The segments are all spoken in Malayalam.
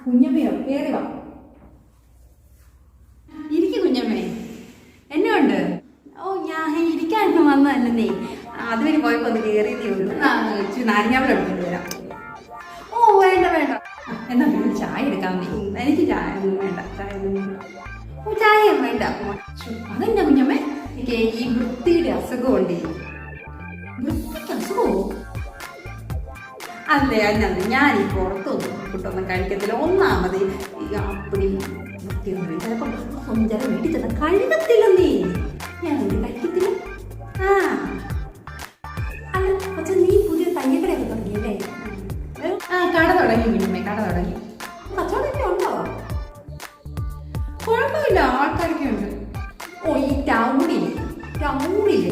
കുഞ്ഞമ്മയോ കേറി വാ. ഇരിക്കും കുഞ്ഞമ്മേ. എന്നെ ഉണ്ട്. ഓ ഞാൻ ഇരിക്കാനൊന്നും വന്നതല്ലേ. അതുവരെ പോയപ്പോ ഒന്ന് കയറിയതേ ഉള്ളൂ. നാരങ്ങാവരം എടുത്തിട്ട് വരാം. ഓ വേണ്ട വേണ്ട, എന്നാ പിന്നെ ചായ എടുക്കാമെന്നേ. എനിക്ക് ചായ ഒന്നും വേണ്ട. ചായ ഒന്നും ഓ ചായ വേണ്ട. അതെന്നാ കുഞ്ഞമ്മേ, എനിക്ക് ഈ വൃത്തിയുടെ അസുഖമുണ്ട്. വൃത്തിക്ക് അസുഖമോ? അല്ലേ അല്ലേ, ഞാൻ ഈ പുറത്തൊന്നും ഫുഡൊന്നും കഴിക്കത്തില്ല. ഒന്നാമത് ഈ അപ്പടി വൃത്തിയൊന്നും ചിലപ്പോൾ ചില വീട്ടിൽ ചെന്ന കഴുകത്തില്ല. നീ ഞാൻ കഴിക്കത്തില്ല. അല്ല പക്ഷെ നീ പുതിയ തയ്യക്കടയൊക്കെ തുടങ്ങിയല്ലേ? കട തുടങ്ങി കുഞ്ഞമ്മേ, കട തുടങ്ങി. കച്ചവടമൊക്കെ ഉണ്ടോ? കുഴപ്പമില്ല, ആൾക്കാരൊക്കെ ഉണ്ട്. ഓ ഈ ടൗണില്ലേ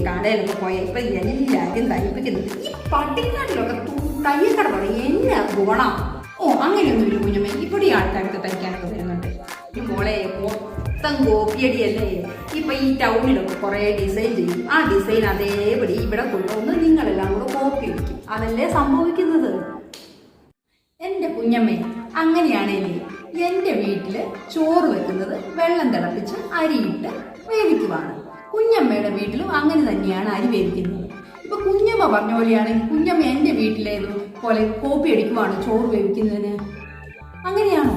കടയിലൊക്കെ പോയാൽ ഇപ്പൊ എല്ലാവരും തയ്പ്പിക്കുന്നത്. ഈ പട്ടിക്കാട്ടിലൊക്കെ തയ്യക്കട തുടങ്ങി. എന്നാ ഗുണം? ഓ അങ്ങനെയൊന്നുമില്ല കുഞ്ഞമ്മേ, ഇവിടെ ആൾക്കാരൊക്കെ തയ്ക്കാനൊക്കെ വരുന്നുണ്ട്. ഈ മോളെ മൊത്തം കോപ്പിയടിയല്ലേ. ഇപ്പൊ ഈ ടൗണിലൊക്കെ കുറെ ഡിസൈൻ ചെയ്യും. ആ ഡിസൈൻ അതേപടി ഇവിടെ കൊണ്ടുവന്ന് നിങ്ങളെല്ലാം കൂടെ കോപ്പി അടിക്കും. അതല്ലേ സംഭവിക്കുന്നത്. എൻ്റെ കുഞ്ഞമ്മേ, അങ്ങനെയാണേലേ എൻ്റെ വീട്ടില് ചോറ് വെക്കുന്നത് വെള്ളം തിളപ്പിച്ച് അരിയിട്ട് വേവിക്കുവാണ്. കുഞ്ഞമ്മയുടെ വീട്ടിലും അങ്ങനെ തന്നെയാണ് അരി വേവിക്കുന്നത്. ഇപ്പൊ കുഞ്ഞമ്മ പറഞ്ഞ പോലെയാണെങ്കിൽ കുഞ്ഞമ്മ എൻ്റെ വീട്ടിലേത് പോലെ കോപ്പി അടിക്കുവാണ് ചോറ് വേവിക്കുന്നതിന്. അങ്ങനെയാണോ?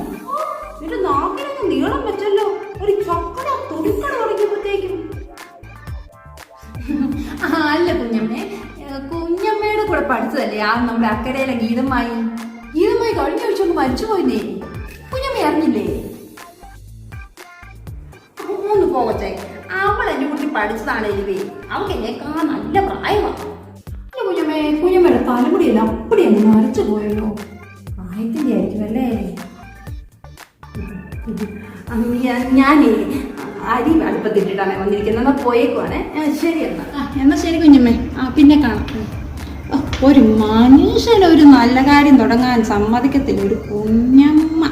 എന്നിട്ട് നാക്കിനൊക്കെ നീളം വെച്ചല്ലോ. ഒരു ചക്കട തുടിക്കട തുടങ്ങിയപ്പോഴത്തേക്കും. അല്ല കുഞ്ഞമ്മേ, കുഞ്ഞമ്മയുടെ കൂടെ പഠിച്ചതല്ലേ ആ നമ്മുടെ അക്കരയിലെ ഗീതമായി കഴിഞ്ഞ ആഴ്ച ഒന്ന് മരിച്ചുപോയിന്നേ. കുഞ്ഞമ്മ അറിഞ്ഞില്ലേ? ഒന്ന് പോകച്ചേ, അവൾ എന്റെ കുട്ടി പഠിച്ചതാണ്. എഴുതി അവൾക്ക് എന്നേക്കാ നല്ല പ്രായമാണ്. കുഞ്ഞമ്മേ, കുഞ്ഞമ്മയുടെ തലമുടിയെല്ലാം അപ്പടി അങ്ങ് മരച്ചു പോയല്ലോ. പ്രായത്തിന്റെ ആയിരിക്കും അല്ലേ? ഞാനേ അരി അടുപ്പത്തിട്ടിട്ടാണ് വന്നിരിക്കുന്നത്. എന്നാ പോയേക്കുവാണേ. ശരി എന്നാ ശരി കുഞ്ഞമ്മേ. പിന്നെ കാണാം. ഒരു മനുഷ്യനൊരു നല്ല കാര്യം തുടങ്ങാൻ സമ്മതിക്കത്തില്ല ഒരു കുഞ്ഞമ്മ.